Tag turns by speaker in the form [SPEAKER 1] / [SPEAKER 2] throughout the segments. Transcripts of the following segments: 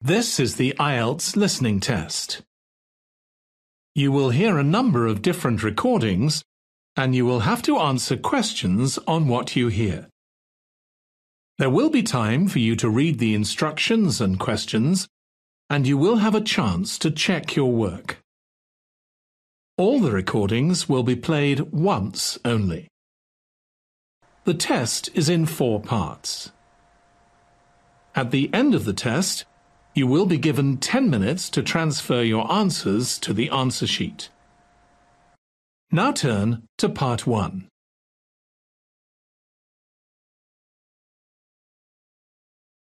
[SPEAKER 1] This is the IELTS listening test. You will hear a number of different recordings, and you will have to answer questions on what you hear. There will be time for you to read the instructions and questions, and you will have a chance to check your work. All the recordings will be played once only. The test is in 4 parts. At the end of the test, you will be given 10 minutes to transfer your answers to the answer sheet. Now turn to Part 1.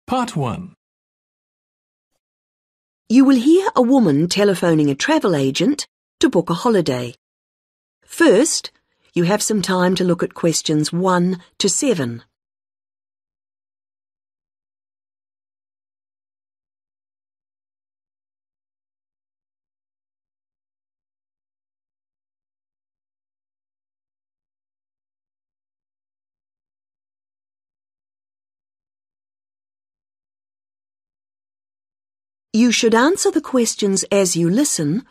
[SPEAKER 1] Part 1.
[SPEAKER 2] You will hear a woman telephoning a travel agent to book a holiday. First, you have some time to look at questions 1 to 7. You should answer the questions as you listen,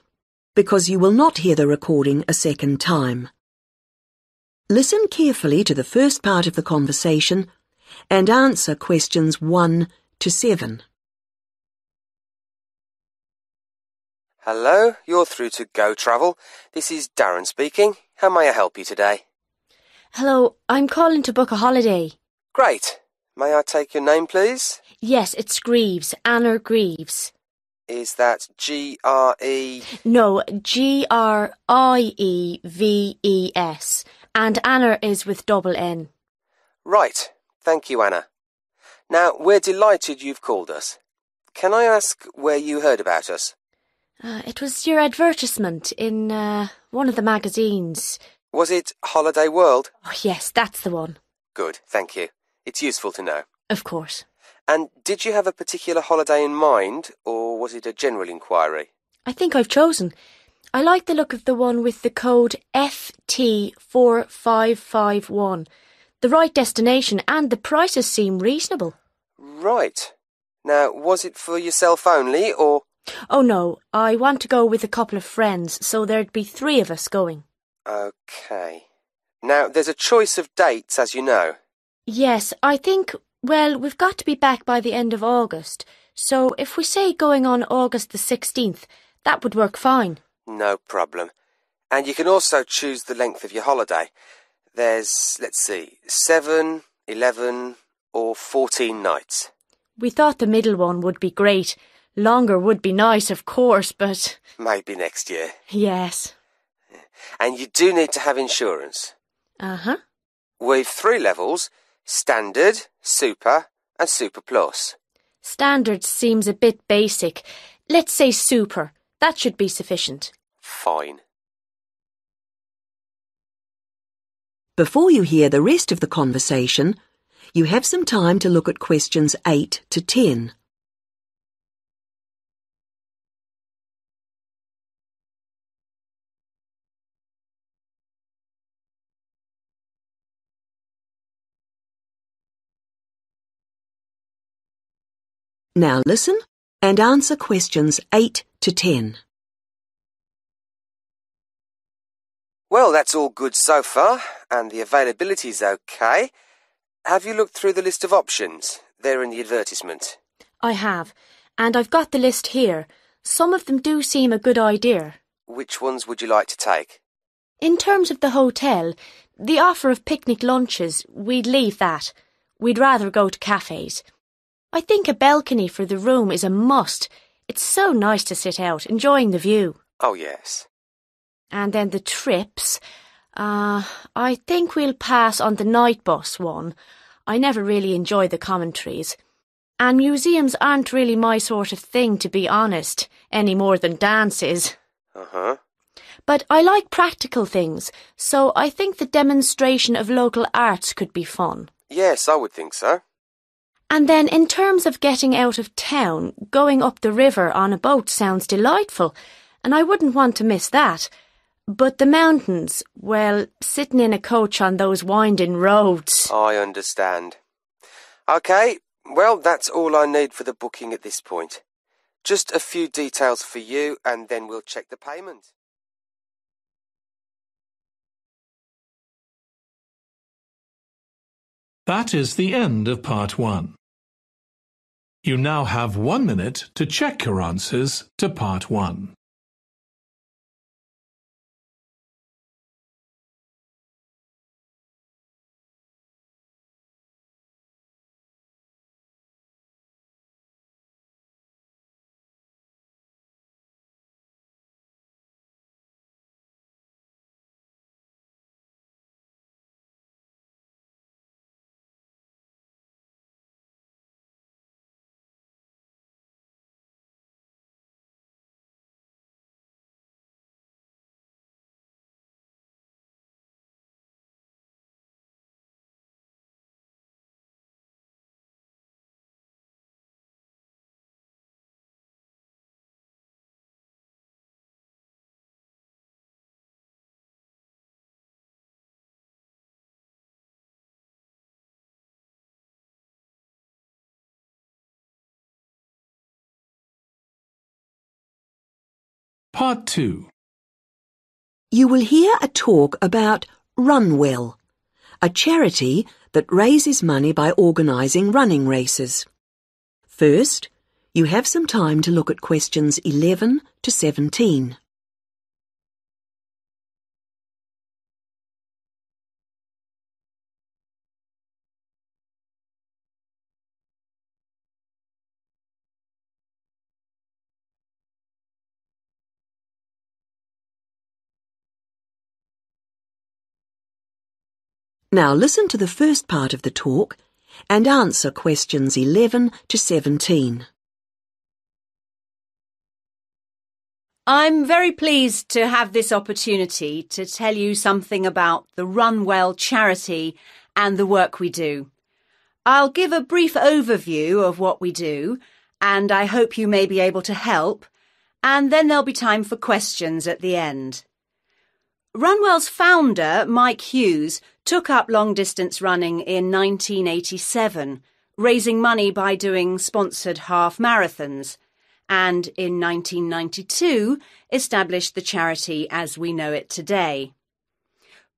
[SPEAKER 2] because you will not hear the recording a second time. Listen carefully to the first part of the conversation and answer questions 1 to 7.
[SPEAKER 3] Hello, you're through to Go Travel. This is Darren speaking. How may I help you today?
[SPEAKER 4] Hello, I'm calling to book a holiday.
[SPEAKER 3] Great. May I take your name, please?
[SPEAKER 4] Yes, it's Greaves, Anna Greaves.
[SPEAKER 3] Is that G-R-E?
[SPEAKER 4] No, G-R-I-E-V-E-S. And Anna is with double N.
[SPEAKER 3] Right. Thank you, Anna. Now, we're delighted you've called us. Can I ask where you heard about us?
[SPEAKER 4] It was your advertisement in one of the magazines.
[SPEAKER 3] Was it Holiday World?
[SPEAKER 4] Oh, yes, that's the one.
[SPEAKER 3] Good, thank you. It's useful to know.
[SPEAKER 4] Of course.
[SPEAKER 3] And did you have a particular holiday in mind, or was it a general inquiry?
[SPEAKER 4] I think I've chosen. I like the look of the one with the code FT4551. The right destination and the prices seem reasonable.
[SPEAKER 3] Right. Now, was it for yourself only, or...?
[SPEAKER 4] Oh no, I want to go with a couple of friends, so there'd be 3 of us going.
[SPEAKER 3] OK. Now, there's a choice of dates, as you know.
[SPEAKER 4] Yes, I think, well, we've got to be back by the end of August, so if we say going on August the 16th, that would work fine.
[SPEAKER 3] No problem. And you can also choose the length of your holiday. There's, let's see, 7, 11 or 14 nights.
[SPEAKER 4] We thought the middle one would be great. Longer would be nice, of course, but...
[SPEAKER 3] Maybe next year.
[SPEAKER 4] Yes.
[SPEAKER 3] And you do need to have insurance.
[SPEAKER 4] Uh-huh.
[SPEAKER 3] With 3 levels, Standard, Super and Super Plus.
[SPEAKER 4] Standard seems a bit basic. Let's say Super. That should be sufficient.
[SPEAKER 3] Fine.
[SPEAKER 2] Before you hear the rest of the conversation, you have some time to look at questions 8 to 10. Now listen and answer questions 8 to 10.
[SPEAKER 3] Well, that's all good so far, and the availability's OK. Have you looked through the list of options? They're in the advertisement.
[SPEAKER 4] I have, and I've got the list here. Some of them do seem a good idea.
[SPEAKER 3] Which ones would you like to take?
[SPEAKER 4] In terms of the hotel, the offer of picnic lunches, we'd leave that. We'd rather go to cafes. I think a balcony for the room is a must. It's so nice to sit out, enjoying the view.
[SPEAKER 3] Oh, yes.
[SPEAKER 4] And then the trips. I think we'll pass on the night bus one. I never really enjoy the commentaries. And museums aren't really my sort of thing, to be honest, any more than dance is.
[SPEAKER 3] Uh-huh.
[SPEAKER 4] But I like practical things, so I think the demonstration of local arts could be fun.
[SPEAKER 3] Yes, I would think so.
[SPEAKER 4] And then in terms of getting out of town, going up the river on a boat sounds delightful, and I wouldn't want to miss that. But the mountains, well, sitting in a coach on those winding roads...
[SPEAKER 3] I understand. OK, well, that's all I need for the booking at this point. Just a few details for you and then we'll check the payment.
[SPEAKER 1] That is the end of part 1. You now have 1 minute to check your answers to part 1. Part 2.
[SPEAKER 2] You will hear a talk about Runwell, a charity that raises money by organising running races. First, you have some time to look at questions 11 to 17. Now listen to the first part of the talk and answer questions 11 to 17.
[SPEAKER 5] I'm very pleased to have this opportunity to tell you something about the Runwell charity and the work we do. I'll give a brief overview of what we do, and I hope you may be able to help, and then there'll be time for questions at the end. Runwell's founder, Mike Hughes, took up long-distance running in 1987, raising money by doing sponsored half marathons, and in 1992 established the charity as we know it today.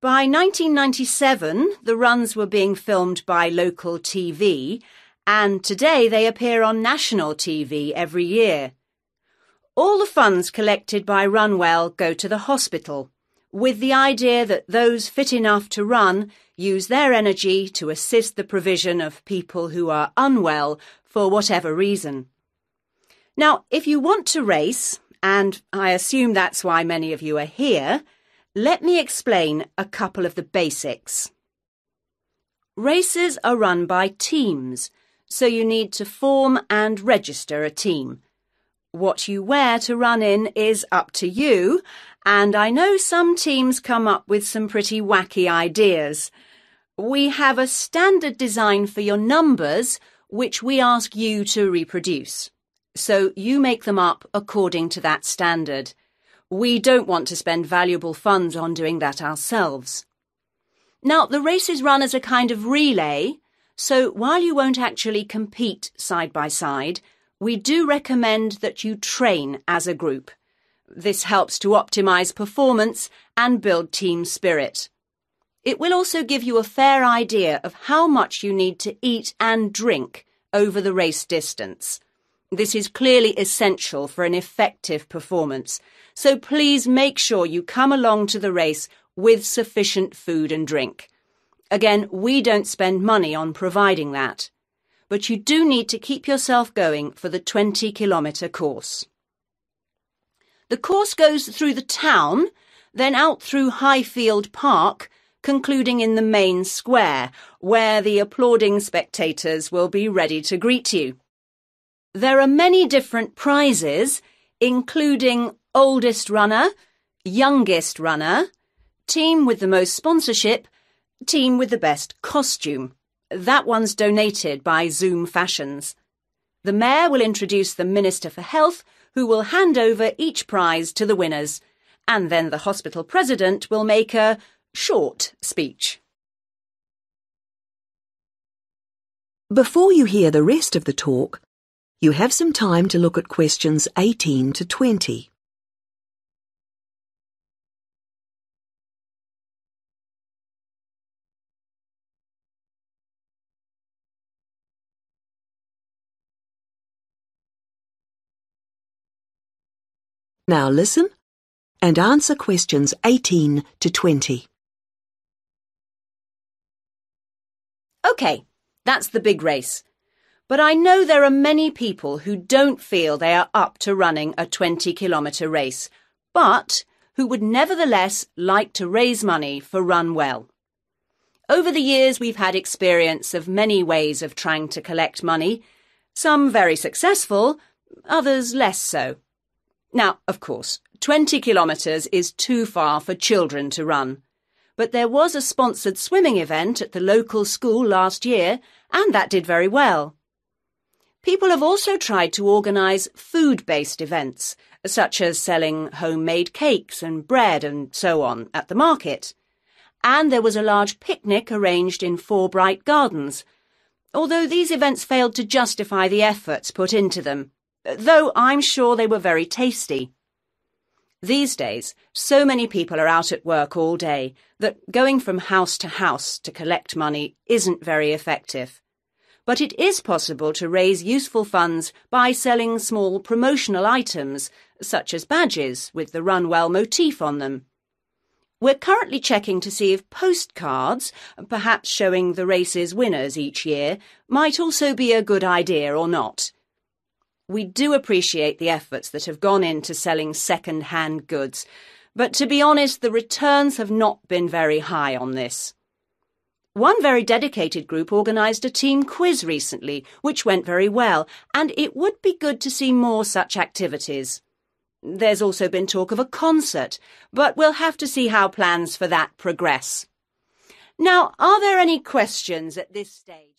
[SPEAKER 5] By 1997, the runs were being filmed by local TV, and today they appear on national TV every year. All the funds collected by Runwell go to the hospital, with the idea that those fit enough to run use their energy to assist the provision of people who are unwell for whatever reason. Now, if you want to race, and I assume that's why many of you are here, let me explain a couple of the basics. Races are run by teams, so you need to form and register a team. What you wear to run in is up to you, and I know some teams come up with some pretty wacky ideas. We have a standard design for your numbers, which we ask you to reproduce. So you make them up according to that standard. We don't want to spend valuable funds on doing that ourselves. Now, the race is run as a kind of relay, so while you won't actually compete side by side, we do recommend that you train as a group. This helps to optimise performance and build team spirit. It will also give you a fair idea of how much you need to eat and drink over the race distance. This is clearly essential for an effective performance, so please make sure you come along to the race with sufficient food and drink. Again, we don't spend money on providing that, but you do need to keep yourself going for the 20-kilometre course. The course goes through the town, then out through Highfield Park, concluding in the main square, where the applauding spectators will be ready to greet you. There are many different prizes, including oldest runner, youngest runner, team with the most sponsorship, team with the best costume. That one's donated by Zoom Fashions. The Mayor will introduce the Minister for Health, who will hand over each prize to the winners, and then the hospital president will make a short speech.
[SPEAKER 2] Before you hear the rest of the talk, You have some time to look at questions 18 to 20. Now listen and answer questions 18 to 20.
[SPEAKER 5] OK, that's the big race. But I know there are many people who don't feel they are up to running a 20-kilometre race, but who would nevertheless like to raise money for Run Well. Over the years, we've had experience of many ways of trying to collect money, some very successful, others less so. Now, of course, 20 kilometres is too far for children to run. But there was a sponsored swimming event at the local school last year, and that did very well. People have also tried to organise food-based events, such as selling homemade cakes and bread and so on at the market. And there was a large picnic arranged in 4 bright gardens, although these events failed to justify the efforts put into them, though I'm sure they were very tasty. These days, so many people are out at work all day that going from house to collect money isn't very effective. But it is possible to raise useful funds by selling small promotional items, such as badges with the Run Well motif on them. We're currently checking to see if postcards, perhaps showing the race's winners each year, might also be a good idea or not. We do appreciate the efforts that have gone into selling second-hand goods, but to be honest, the returns have not been very high on this. One very dedicated group organised a team quiz recently, which went very well, and it would be good to see more such activities. There's also been talk of a concert, but we'll have to see how plans for that progress. Now, are there any questions at this stage?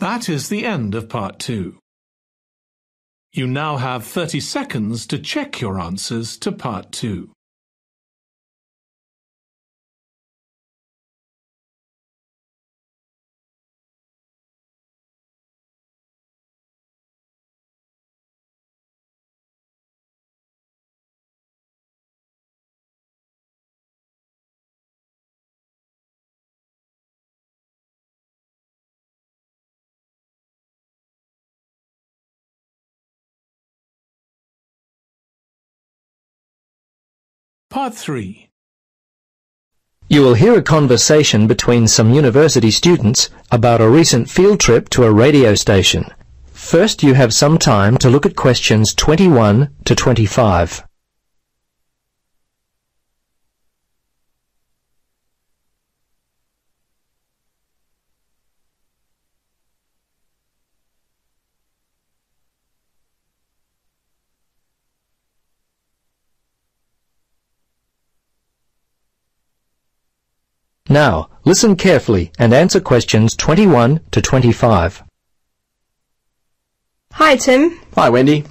[SPEAKER 1] That is the end of part 2. You now have 30 seconds to check your answers to part 2. Part 3.
[SPEAKER 6] You will hear a conversation between some university students about a recent field trip to a radio station. First, you have some time to look at questions 21 to 25. Now, listen carefully and answer questions 21 to 25.
[SPEAKER 7] Hi, Tim.
[SPEAKER 8] Hi, Wendy.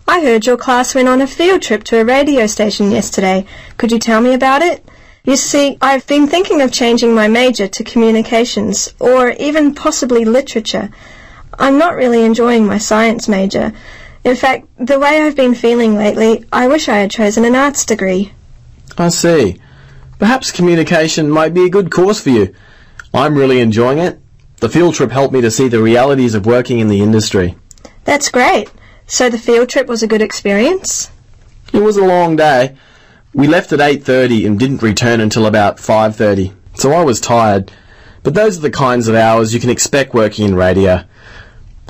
[SPEAKER 7] I heard your class went on a field trip to a radio station yesterday. Could you tell me about it? You see, I've been thinking of changing my major to communications, or even possibly literature. I'm not really enjoying my science major. In fact, the way I've been feeling lately, I wish I had chosen an arts degree.
[SPEAKER 8] I see. Perhaps communication might be a good course for you. I'm really enjoying it. The field trip helped me to see the realities of working in the industry.
[SPEAKER 7] That's great. So the field trip was a good experience?
[SPEAKER 8] It was a long day. We left at 8:30 and didn't return until about 5:30, so I was tired. But those are the kinds of hours you can expect working in radio.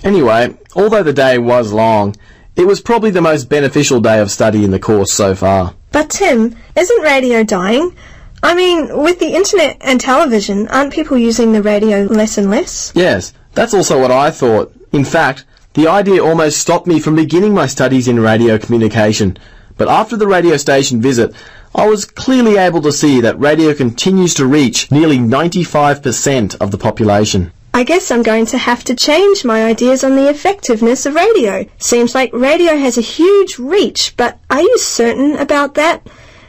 [SPEAKER 8] Anyway, although the day was long, it was probably the most beneficial day of study in the course so far.
[SPEAKER 7] But Tim, isn't radio dying? I mean, with the internet and television, aren't people using the radio less and less?
[SPEAKER 8] Yes, that's also what I thought. In fact, the idea almost stopped me from beginning my studies in radio communication. But after the radio station visit, I was clearly able to see that radio continues to reach nearly 95% of the population.
[SPEAKER 7] I guess I'm going to have to change my ideas on the effectiveness of radio. Seems like radio has a huge reach, but are you certain about that?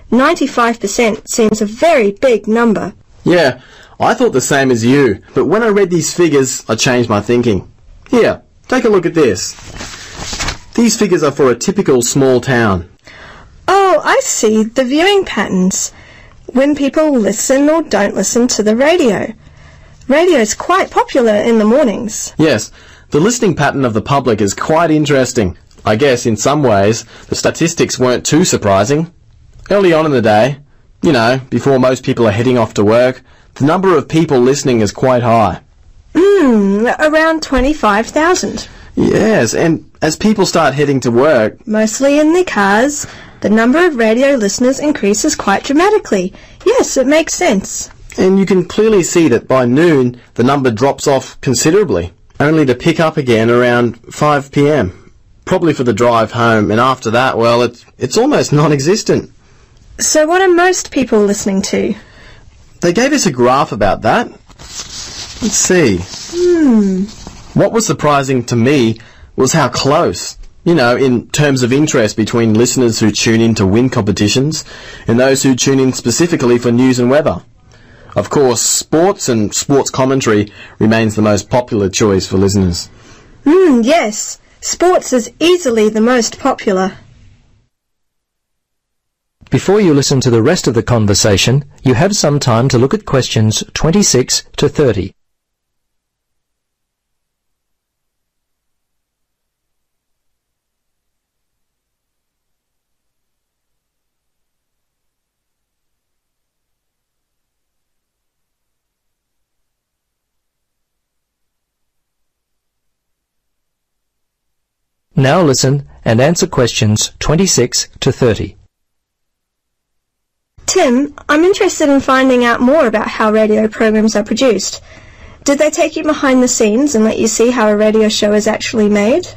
[SPEAKER 7] 95% seems a very big number.
[SPEAKER 8] Yeah, I thought the same as you, but when I read these figures, I changed my thinking. Here, take a look at this. These figures are for a typical small town.
[SPEAKER 7] Oh, I see. The viewing patterns. When people listen or don't listen to the radio. Radio is quite popular in the mornings.
[SPEAKER 8] Yes, the listening pattern of the public is quite interesting. I guess in some ways the statistics weren't too surprising. Early on in the day, you know, before most people are heading off to work, the number of people listening is quite high.
[SPEAKER 7] Around 25,000.
[SPEAKER 8] Yes, and as people start heading to work,
[SPEAKER 7] Mostly in their cars, the number of radio listeners increases quite dramatically. Yes, it makes sense.
[SPEAKER 8] and you can clearly see that by noon the number drops off considerably, only to pick up again around 5 p.m. Probably for the drive home, and after that, well, it's almost non-existent.
[SPEAKER 7] So what are most people listening to?
[SPEAKER 8] They gave us a graph about that. Let's see. What was surprising to me was how close, in terms of interest between listeners who tune in to win competitions and those who tune in specifically for news and weather. Of course, sports and sports commentary remains the most popular choice for listeners.
[SPEAKER 7] Yes. Sports is easily the most popular.
[SPEAKER 6] Before you listen to the rest of the conversation, you have some time to look at questions 26 to 30. Now listen and answer questions 26 to 30.
[SPEAKER 7] Tim, I'm interested in finding out more about how radio programs are produced. Did they take you behind the scenes and let you see how a radio show is actually made?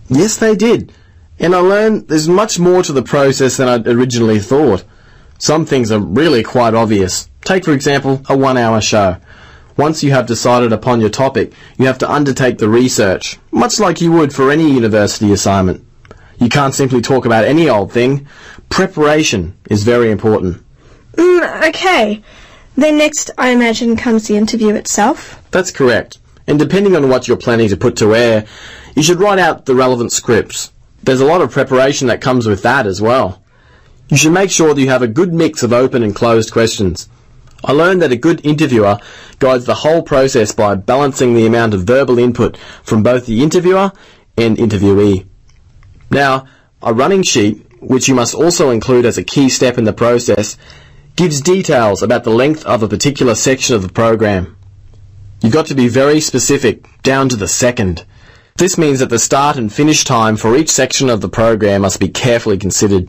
[SPEAKER 8] Yes, they did. And I learned there's much more to the process than I'd originally thought. Some things are really quite obvious. Take, for example, a 1-hour show. Once you have decided upon your topic, you have to undertake the research, much like you would for any university assignment. You can't simply talk about any old thing. Preparation is very important.
[SPEAKER 7] Okay. Then next, I imagine, comes the interview itself?
[SPEAKER 8] That's correct. And depending on what you're planning to put to air, you should write out the relevant scripts. There's a lot of preparation that comes with that as well. You should make sure that you have a good mix of open and closed questions. I learned that a good interviewer guides the whole process by balancing the amount of verbal input from both the interviewer and interviewee. Now, a running sheet, which you must also include as a key step in the process, gives details about the length of a particular section of the program. You've got to be very specific, down to the second. This means that the start and finish time for each section of the program must be carefully considered.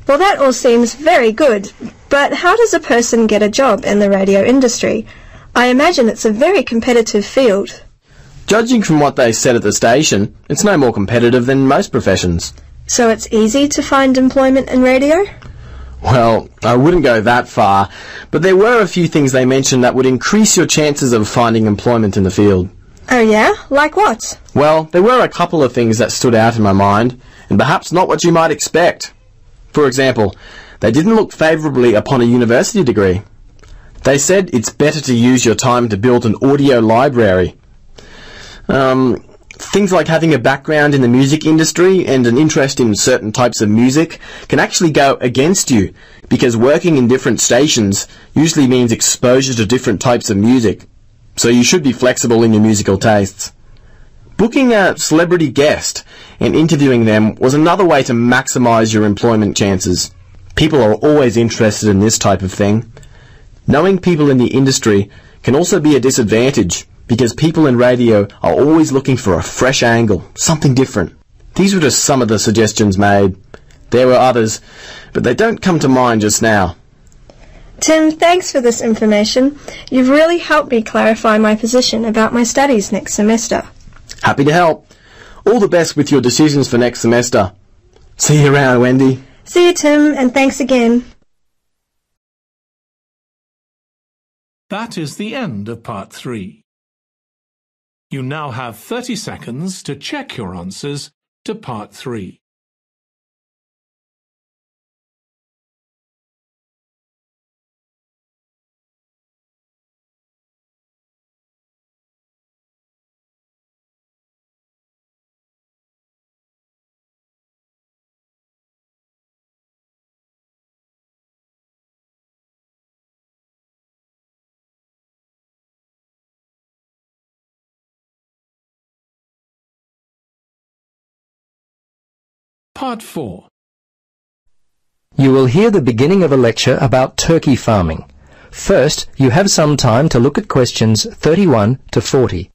[SPEAKER 7] Well, that all seems very good, but how does a person get a job in the radio industry? I imagine it's a very competitive field.
[SPEAKER 8] Judging from what they said at the station, it's no more competitive than most professions.
[SPEAKER 7] So it's easy to find employment in radio?
[SPEAKER 8] Well, I wouldn't go that far, but there were a few things they mentioned that would increase your chances of finding employment in the field.
[SPEAKER 7] Oh yeah? Like what?
[SPEAKER 8] Well, there were a couple of things that stood out in my mind, and perhaps not what you might expect. For example, they didn't look favourably upon a university degree. They said it's better to use your time to build an audio library. Things like having a background in the music industry and an interest in certain types of music can actually go against you, because working in different stations usually means exposure to different types of music. So you should be flexible in your musical tastes. Booking a celebrity guest and interviewing them was another way to maximise your employment chances. People are always interested in this type of thing. Knowing people in the industry can also be a disadvantage, because people in radio are always looking for a fresh angle, something different. These were just some of the suggestions made. There were others, but they don't come to mind just now.
[SPEAKER 7] Tim, thanks for this information. You've really helped me clarify my position about my studies next semester.
[SPEAKER 8] Happy to help. All the best with your decisions for next semester. See you around, Wendy.
[SPEAKER 7] See you, Tim, and thanks again.
[SPEAKER 1] That is the end of part 3. You now have 30 seconds to check your answers to part 3. Part 4.
[SPEAKER 6] You will hear the beginning of a lecture about turkey farming. First, you have some time to look at questions 31 to 40.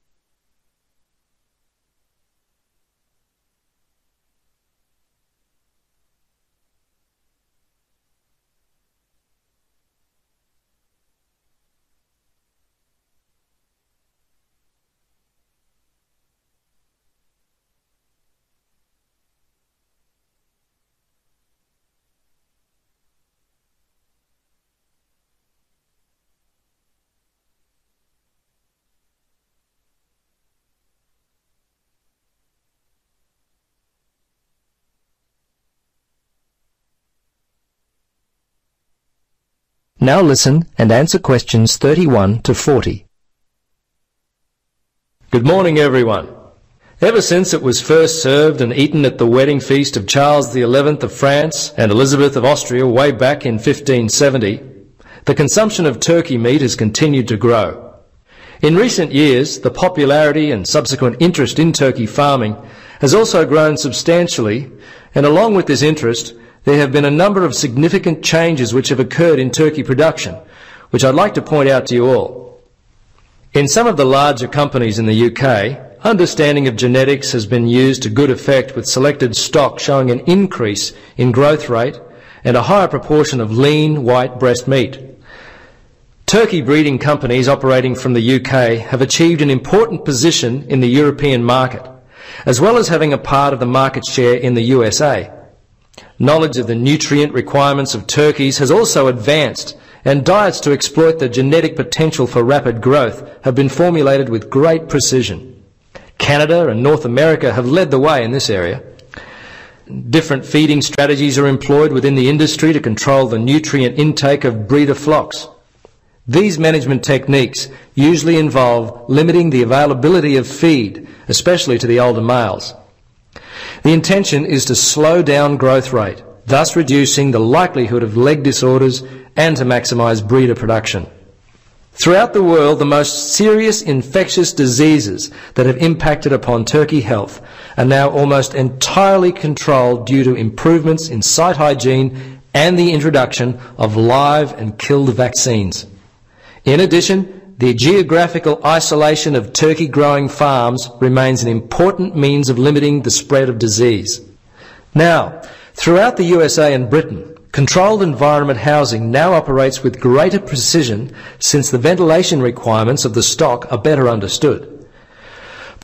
[SPEAKER 6] Now listen and answer questions 31 to 40. Good morning, everyone. Ever since it was first served and eaten at the wedding feast of Charles XI of France and Elizabeth of Austria way back in 1570, the consumption of turkey meat has continued to grow. In recent years, the popularity and subsequent interest in turkey farming has also grown substantially, and along with this interest, there have been a number of significant changes which have occurred in turkey production, which I'd like to point out to you all. In some of the larger companies in the UK, understanding of genetics has been used to good effect, with selected stock showing an increase in growth rate and a higher proportion of lean white breast meat. Turkey breeding companies operating from the UK have achieved an important position in the European market, as well as having a part of the market share in the USA. Knowledge of the nutrient requirements of turkeys has also advanced, and diets to exploit the genetic potential for rapid growth have been formulated with great precision. Canada and North America have led the way in this area. Different feeding strategies are employed within the industry to control the nutrient intake of breeder flocks. These management techniques usually involve limiting the availability of feed, especially to the older males. The intention is to slow down growth rate, thus reducing the likelihood of leg disorders and to maximise breeder production. Throughout the world, the most serious infectious diseases that have impacted upon turkey health are now almost entirely controlled due to improvements in site hygiene and the introduction of live and killed vaccines. In addition, the geographical isolation of turkey-growing farms remains an important means of limiting the spread of disease. Now, throughout the USA and Britain, controlled environment housing now operates with greater precision since the ventilation requirements of the stock are better understood.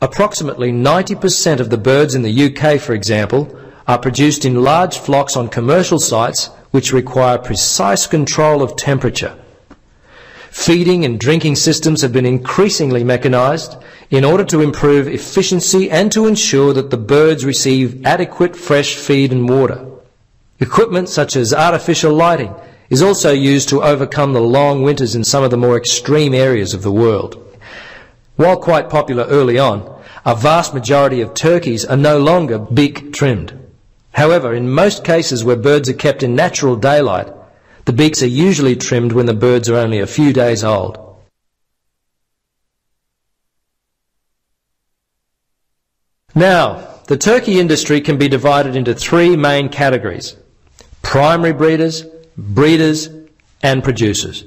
[SPEAKER 6] Approximately 90% of the birds in the UK, for example, are produced in large flocks on commercial sites which require precise control of temperature. Feeding and drinking systems have been increasingly mechanised in order to improve efficiency and to ensure that the birds receive adequate fresh feed and water. Equipment such as artificial lighting is also used to overcome the long winters in some of the more extreme areas of the world. While quite popular early on, a vast majority of turkeys are no longer beak trimmed. However, in most cases where birds are kept in natural daylight, the beaks are usually trimmed when the birds are only a few days old. Now, the turkey industry can be divided into three main categories: primary breeders, breeders, and producers.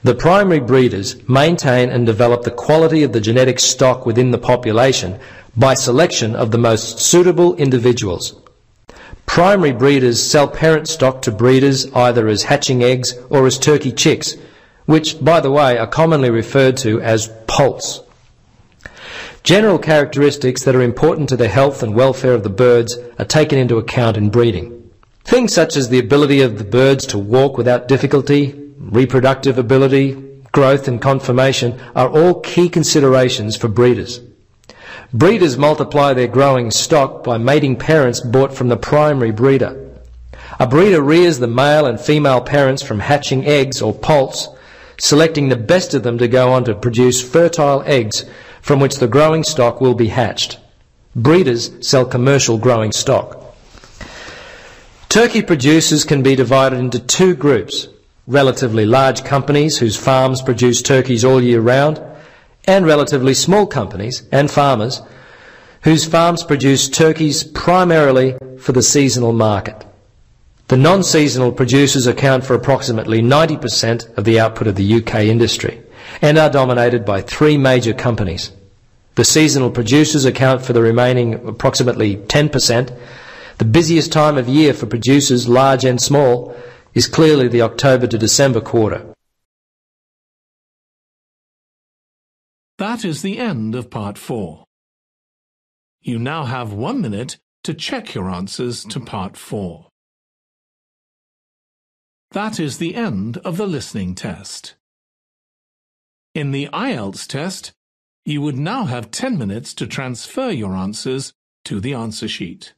[SPEAKER 6] The primary breeders maintain and develop the quality of the genetic stock within the population by selection of the most suitable individuals. Primary breeders sell parent stock to breeders either as hatching eggs or as turkey chicks, which, by the way, are commonly referred to as poults. General characteristics that are important to the health and welfare of the birds are taken into account in breeding. Things such as the ability of the birds to walk without difficulty, reproductive ability, growth and conformation are all key considerations for breeders. Breeders multiply their growing stock by mating parents bought from the primary breeder. A breeder rears the male and female parents from hatching eggs or poults, selecting the best of them to go on to produce fertile eggs from which the growing stock will be hatched. Breeders sell commercial growing stock. Turkey producers can be divided into two groups: relatively large companies whose farms produce turkeys all year round, and relatively small companies and farmers whose farms produce turkeys primarily for the seasonal market. The non-seasonal producers account for approximately 90% of the output of the UK industry and are dominated by 3 major companies. The seasonal producers account for the remaining approximately 10%. The busiest time of year for producers, large and small, is clearly the October to December quarter.
[SPEAKER 1] That is the end of part 4. You now have 1 minute to check your answers to part 4. That is the end of the listening test. In the IELTS test, you would now have 10 minutes to transfer your answers to the answer sheet.